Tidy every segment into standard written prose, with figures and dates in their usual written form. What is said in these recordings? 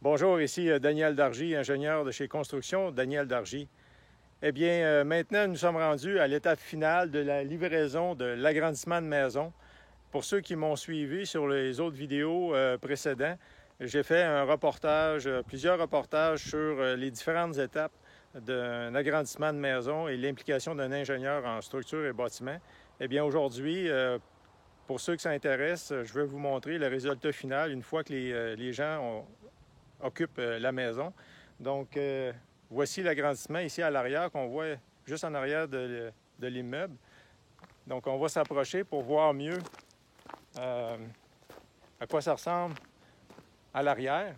Bonjour, ici Daniel Dargy, ingénieur de chez Construction Daniel Dargy. Eh bien, maintenant, nous sommes rendus à l'étape finale de la livraison de l'agrandissement de maison. Pour ceux qui m'ont suivi sur les autres vidéos précédentes, j'ai fait un reportage, plusieurs reportages sur les différentes étapes d'un agrandissement de maison et l'implication d'un ingénieur en structure et bâtiment. Eh bien, aujourd'hui, pour ceux qui s'intéressent, je vais vous montrer le résultat final une fois que les gens occupent la maison. Donc, voici l'agrandissement ici à l'arrière qu'on voit juste en arrière de l'immeuble. Donc, on va s'approcher pour voir mieux à quoi ça ressemble à l'arrière.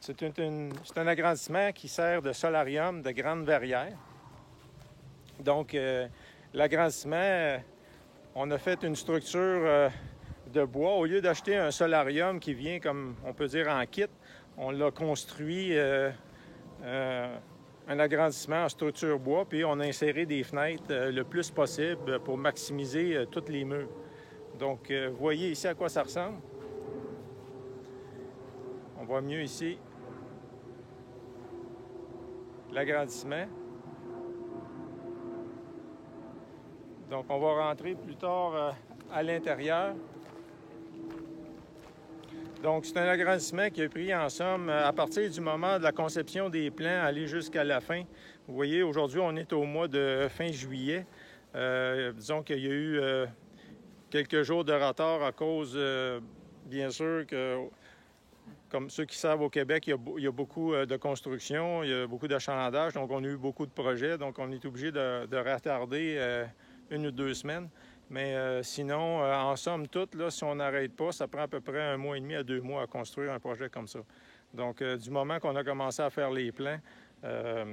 C'est un agrandissement qui sert de solarium de grande verrière. Donc, l'agrandissement, on a fait une structure de bois. Au lieu d'acheter un solarium qui vient, comme on peut dire, en kit, on l'a construit un agrandissement en structure bois, puis on a inséré des fenêtres le plus possible pour maximiser tous les murs. Donc, vous voyez ici à quoi ça ressemble. On voit mieux ici l'agrandissement. Donc, on va rentrer plus tard à l'intérieur. Donc, c'est un agrandissement qui a pris, en somme, à partir du moment de la conception des plans, aller jusqu'à la fin. Vous voyez, aujourd'hui, on est au mois de fin juillet. Disons qu'il y a eu quelques jours de retard à cause, bien sûr, que, comme ceux qui savent, au Québec, il y a beaucoup de construction, il y a beaucoup d'achalandage, donc on a eu beaucoup de projets, donc on est obligé de retarder 1 ou 2 semaines. Mais sinon, en somme toute, là, si on n'arrête pas, ça prend à peu près 1 mois et demi à 2 mois à construire un projet comme ça. Donc, du moment qu'on a commencé à faire les plans, dans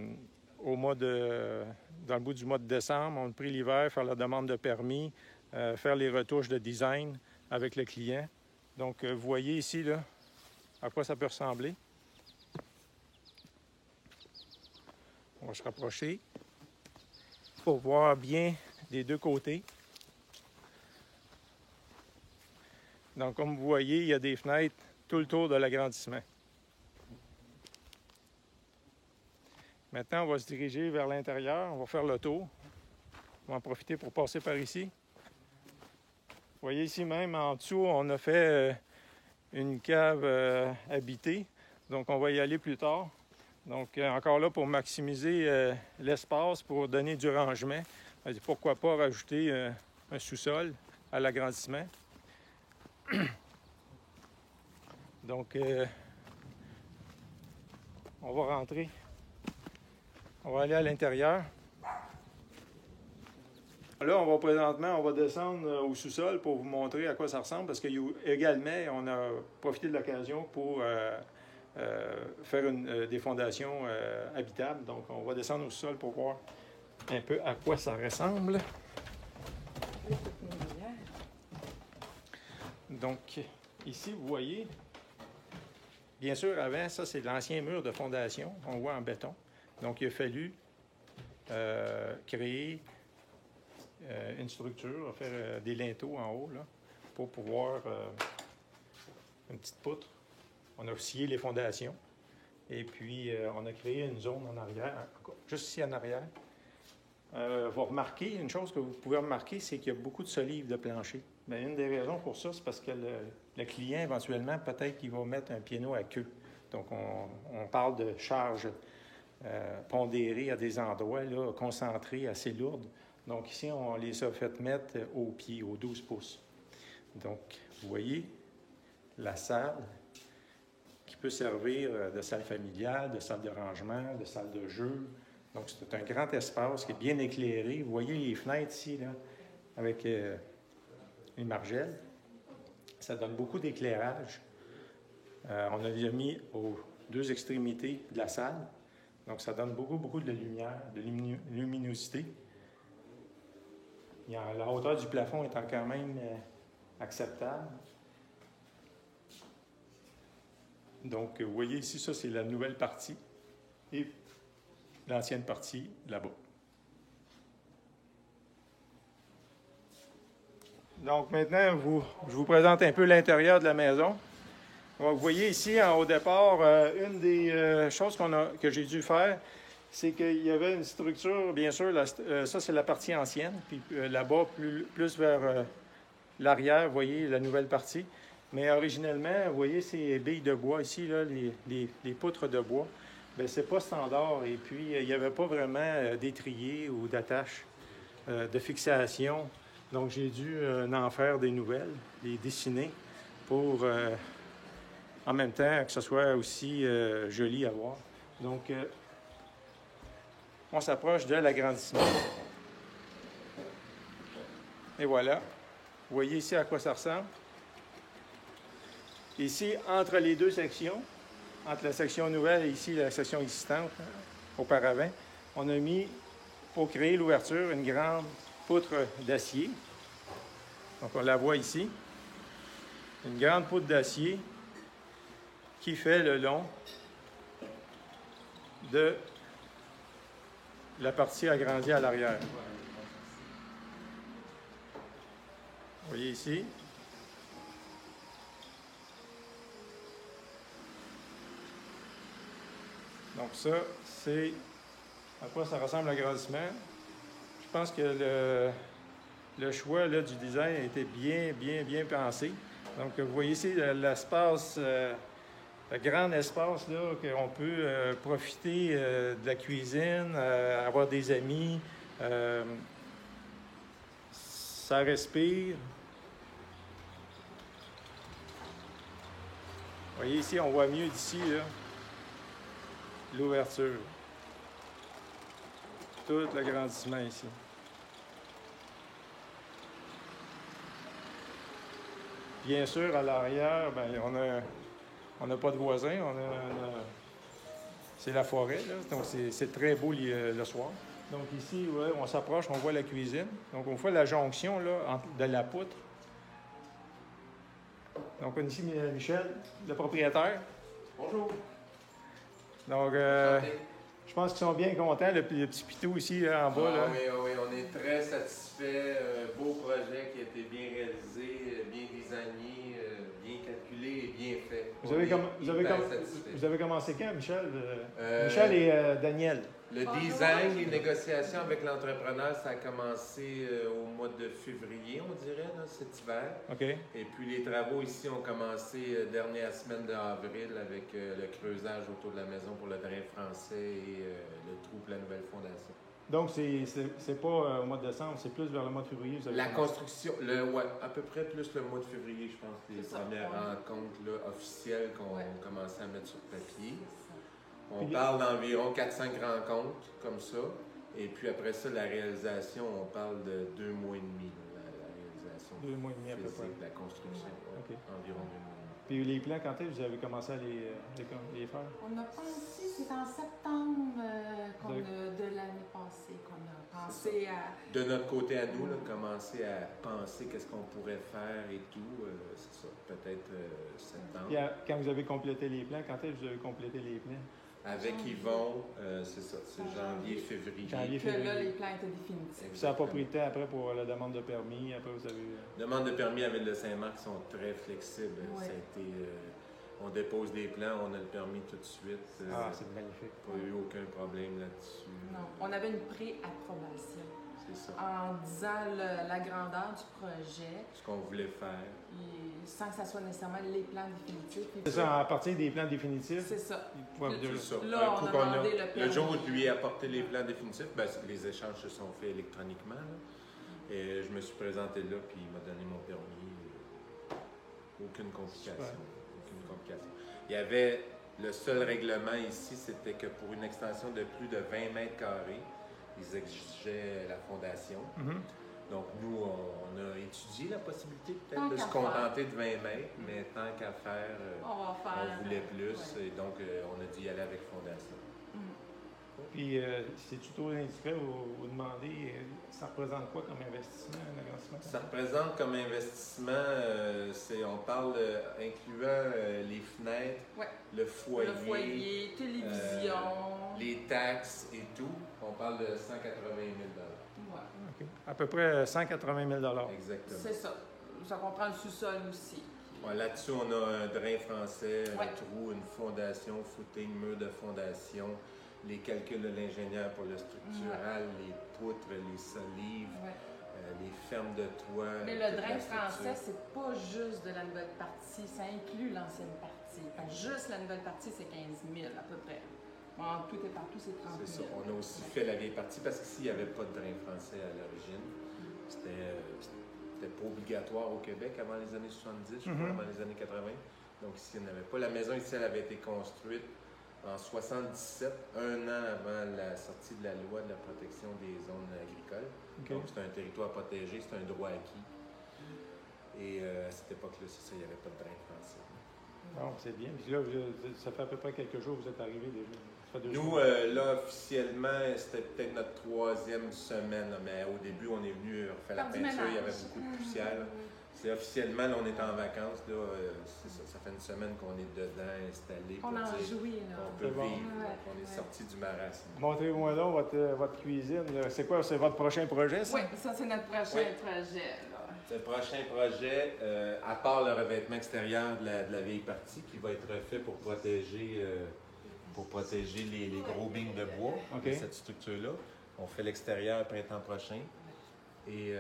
le bout du mois de décembre, on a pris l'hiver, faire la demande de permis, faire les retouches de design avec le client. Donc, vous voyez ici, là, à quoi ça peut ressembler. On va se rapprocher pour voir bien des deux côtés. Donc, comme vous voyez, il y a des fenêtres tout le tour de l'agrandissement. Maintenant, on va se diriger vers l'intérieur. On va faire le tour. On va en profiter pour passer par ici. Vous voyez ici même, en dessous, on a fait une cave habitée. Donc, on va y aller plus tard. Donc, encore là, pour maximiser l'espace, pour donner du rangement, pourquoi pas rajouter un sous-sol à l'agrandissement. Donc, on va rentrer. On va aller à l'intérieur. Là, on va descendre au sous-sol pour vous montrer à quoi ça ressemble, parce qu'également, on a profité de l'occasion pour faire des fondations habitables. Donc, on va descendre au sous-sol pour voir un peu à quoi ça ressemble. Donc, ici, vous voyez, bien sûr, avant, ça, c'est l'ancien mur de fondation, on voit en béton. Donc, il a fallu créer une structure, faire des linteaux en haut, là, pour pouvoir une petite poutre. On a scié les fondations. Et puis, on a créé une zone en arrière, juste ici en arrière. Vous remarquez, une chose que vous pouvez remarquer, c'est qu'il y a beaucoup de solives de plancher. Bien, une des raisons pour ça, c'est parce que le client, éventuellement, peut-être qu'il va mettre un piano à queue. Donc, on parle de charges pondérées à des endroits là, concentrés, assez lourdes. Donc, ici, on les a fait mettre au pied, aux 12 pouces. Donc, vous voyez la salle qui peut servir de salle familiale, de salle de rangement, de salle de jeu. Donc, c'est un grand espace qui est bien éclairé. Vous voyez les fenêtres ici, là, avec les margelles. Ça donne beaucoup d'éclairage. On a mis aux 2 extrémités de la salle. Donc, ça donne beaucoup de lumière, de luminosité. La hauteur du plafond est quand même acceptable. Donc, vous voyez ici, ça, c'est la nouvelle partie et l'ancienne partie là-bas. Donc, maintenant, je vous présente un peu l'intérieur de la maison. Bon, vous voyez ici, au départ, une des choses que j'ai dû faire, c'est qu'il y avait une structure, bien sûr, ça c'est la partie ancienne, puis là-bas, plus vers l'arrière, vous voyez la nouvelle partie. Mais originellement, vous voyez ces billes de bois ici, là, les poutres de bois, bien, c'est pas standard. Et puis, il n'y avait pas vraiment d'étrier ou d'attache de fixation. Donc, j'ai dû en faire des nouvelles, les dessiner pour, en même temps, que ce soit aussi joli à voir. Donc, on s'approche de l'agrandissement. Et voilà. Vous voyez ici à quoi ça ressemble. Ici, entre les deux sections, entre la section nouvelle et ici la section existante, auparavant, on a mis, pour créer l'ouverture, une grande poutre d'acier. Donc, on la voit ici. Une grande poutre d'acier qui fait le long de la partie agrandie à l'arrière. Vous voyez ici. Donc ça, c'est à quoi ça ressemble l'agrandissement. Je pense que le choix là, du design a été bien pensé. Donc vous voyez ici l'espace, le grand espace là, qu'on peut profiter de la cuisine, avoir des amis. Ça respire. Vous voyez ici, on voit mieux d'ici, là, l'ouverture. Tout l'agrandissement ici. Bien sûr, à l'arrière, ben, on n'a pas de voisins. C'est la forêt, là, donc c'est très beau le soir. Donc ici, ouais, on s'approche, on voit la cuisine. Donc on voit la jonction là, de la poutre. Donc on a ici Michel, le propriétaire. Bonjour. Donc je pense qu'ils sont bien contents, le petit pitou ici là, en bas. Là. Oui, on est très satisfait. Beau projet qui a été bien réalisé, bien designé, bien calculé et bien fait. Vous avez commencé quand, Michel? Michel et Daniel. Le design, les négociations avec l'entrepreneur, ça a commencé au mois de février, on dirait, là, cet hiver. OK. Et puis les travaux ici ont commencé dernière semaine d'avril avec le creusage autour de la maison pour le drain français et le trou pour la nouvelle fondation. Donc, c'est pas au mois de décembre, c'est plus vers le mois de février. Vous avez la construction, ouais, à peu près plus le mois de février, je pense, les premières rencontres là, officielles qu'on commençait à mettre sur papier. On parle d'environ 4-5 rencontres comme ça. Et puis après ça, la réalisation, on parle de 2 mois et demi. La réalisation 2 mois et demi à peu près. La construction, okay. Environ 2 mois et demi. Puis les plans, quand est-ce que vous avez commencé à les faire? On a pensé, c'est en septembre de l'année passée qu'on a pensé à... De notre côté à nous, là, commencer à penser qu'est-ce qu'on pourrait faire et tout, c'est ça, peut-être septembre. Puis quand vous avez complété les plans, quand est-ce que vous avez complété les plans? Avec Yvon, c'est ça, c'est janvier-février. Que là, les plans étaient définitifs. Ça n'a pas pris de temps après pour la demande de permis. Après, vous avez... Demande de permis avec le Saint-Marc sont très flexibles. Ouais. Ça a été, on dépose des plans, on a le permis tout de suite. C'est magnifique. Pas eu aucun problème là-dessus. Non, on avait une pré-approbation. C'est ça. En disant la grandeur du projet. Ce qu'on voulait faire. Sans que ça soit nécessairement les plans définitifs. C'est ça, à partir des plans définitifs? C'est ça. C'est ça. Là, on a demandé le permis. Le jour où je lui ai apporté les plans définitifs, ben, les échanges se sont faits électroniquement. Là. Et je me suis présenté là, puis il m'a donné mon permis. Aucune complication. Aucune complication. Il y avait le seul règlement ici, c'était que pour une extension de plus de 20 mètres carrés, ils exigeaient la fondation. Donc, nous, on a étudié la possibilité peut-être de se contenter de 20 mètres, mais tant qu'à faire, on voulait plus. Et donc, on a dû y aller avec fondation. Puis, c'est trop indiscret, vous demandez, ça représente quoi comme investissement, un agrandissement? Ça représente comme investissement, on parle incluant les fenêtres, le foyer, télévision, les taxes et tout. On parle de 180 000 Okay. À peu près 180 000 Exactement. C'est ça. Ça comprend le sous-sol aussi. Ouais, là-dessus, on a un drain français, un Ouais. trou, une fondation, footing, mur de fondation, les calculs de l'ingénieur pour le structural, les poutres, les solives, Ouais. les fermes de toit. Mais toute le drain la structure. français, c'est pas juste de la nouvelle partie, ça inclut l'ancienne partie. Fait que juste la nouvelle partie, c'est 15 000 à peu près. Bon, tout est partout, c'est 30 000. C'est ça. On a aussi fait la vieille partie parce qu'ici, il n'y avait pas de drain français à l'origine. C'était pas obligatoire au Québec avant les années 70, je crois, avant les années 80. Donc ici, il n'y en avait pas. La maison ici, elle avait été construite en 77, un an avant la sortie de la loi de la protection des zones agricoles. OK. Donc c'est un territoire protégé, c'est un droit acquis. Et à cette époque-là, c'est ça, il n'y avait pas de drain français. Non, c'est bien. Puis là, ça fait à peu près quelques jours que vous êtes arrivés déjà. Ça fait 2 Nous, semaines. là, officiellement, c'était peut-être notre 3e semaine, là, mais au début, on est venu faire la Faire du peinture, il y avait ménage. beaucoup de poussière. Là. C'est officiellement, là, on est en vacances, là, c'est ça, ça fait une semaine qu'on est dedans, installé. On pour en dire jouit, là. qu'on peut C'est bon. vivre, Ouais, donc on est ouais. sorti du marasme. Montrez-moi donc votre cuisine. C'est quoi? C'est votre prochain projet, ça? Oui, ça, c'est notre prochain projet, là. Le prochain projet, à part le revêtement extérieur de la vieille partie qui va être fait pour protéger les gros beams de bois OK. de cette structure-là. On fait l'extérieur printemps prochain. Et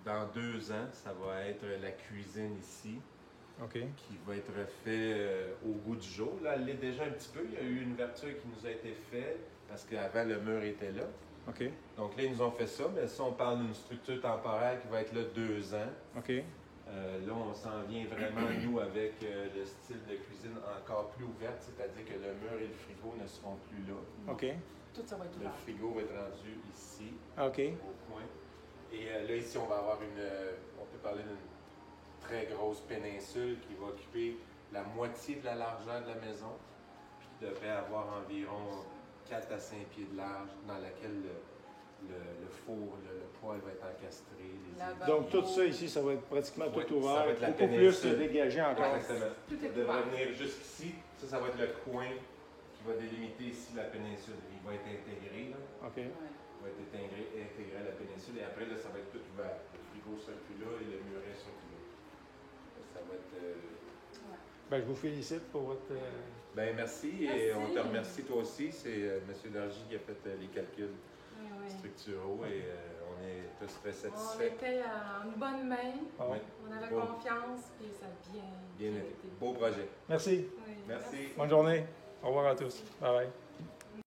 dans 2 ans, ça va être la cuisine ici OK. qui va être fait au goût du jour. Là, elle l'est déjà un petit peu. Il y a eu une ouverture qui nous a été faite parce qu'avant, le mur était là. OK. Donc là, ils nous ont fait ça, mais ça, on parle d'une structure temporaire qui va être là 2 ans. OK. Là, on s'en vient vraiment, nous, avec le style de cuisine encore plus ouverte, c'est-à-dire que le mur et le frigo ne seront plus là. OK. Tout ça va être Le ouvert. frigo va être rendu ici, OK. au coin. Et là, ici, on va avoir on peut parler d'une très grosse péninsule qui va occuper la moitié de la largeur de la maison, puis qui devrait avoir environ 4 à 5 pieds de large, dans laquelle le four, le poêle va être encastré. Les Là-bas. Donc, tout ça ici, ça va être pratiquement Oui, tout ça ouvert. va être la Beaucoup plus péninsule. dégagé encore. Exactement. Tout est Ça devrait ouvert. venir jusqu'ici. Ça va être le coin qui va délimiter ici la péninsule. Il va être intégré, là. OK. Ouais. Il va être intégré à la péninsule. Et après, là, ça va être tout ouvert. Le frigo sera plus là et le muret sera plus là. Ça va être... Ben, je vous félicite pour votre... Ben merci. Merci. Et on te remercie toi aussi. C'est M. Dargy qui a fait les calculs Oui, oui. structuraux et on est tous très On satisfaits. était en bonne main, Ah. Oui. on avait Bon. confiance, puis ça a bien Bien été. été. Beau projet. Merci. Oui, Merci. Bonne journée. Au revoir à tous. Bye bye.